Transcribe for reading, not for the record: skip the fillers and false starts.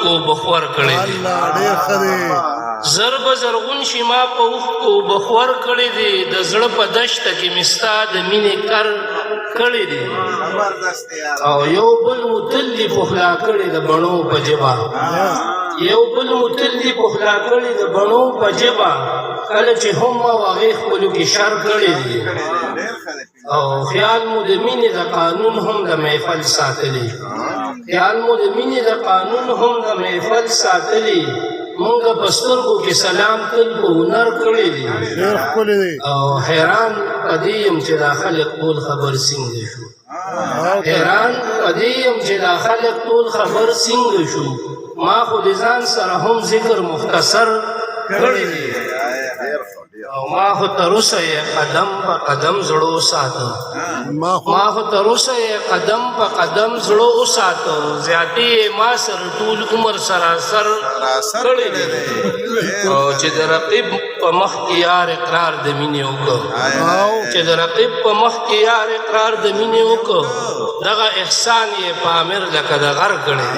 اوښکو بخور کړی دی ضرب زرغون شي ما په اوښکو بخور کړی دی د زړه په دشته کې مې ستا د مینې کر کړی دی او یو بل متل دي پخلا کړی د بڼو په ژبه یو بل متل دي پخلا کړی د بڼو په ژبه کله چې هم او هغې خپلو کې شر کړی دی او خیال مو د مینې د قانون هم د محفل ساتلی خیال مو د مینې د قانون هم د محفل ساتلی مونږ په سترګو کې سلام تل په هنر کړی دی او حیران په دې یم چې دا خلک ټول خبر څنګه شو حیران په دې یم چې دا خلک ټول خبر څنګه شو ما خو د ځان سره هم ذکر مختصر کړی دی او ما خو تر اوسه یې قدم په قدم زړه وساته ما خو تر اوسه یې قدم په قدم زړه وساته زیاتې ما سره ټول عمر سراسر کړی دی او چې د رقیب په مخ کې یار اقرار د مینې وکړو چې د رقیب په مخ کې یار اقرار د مینې وکړو دغه احسان یې په امر لکه د غر کړی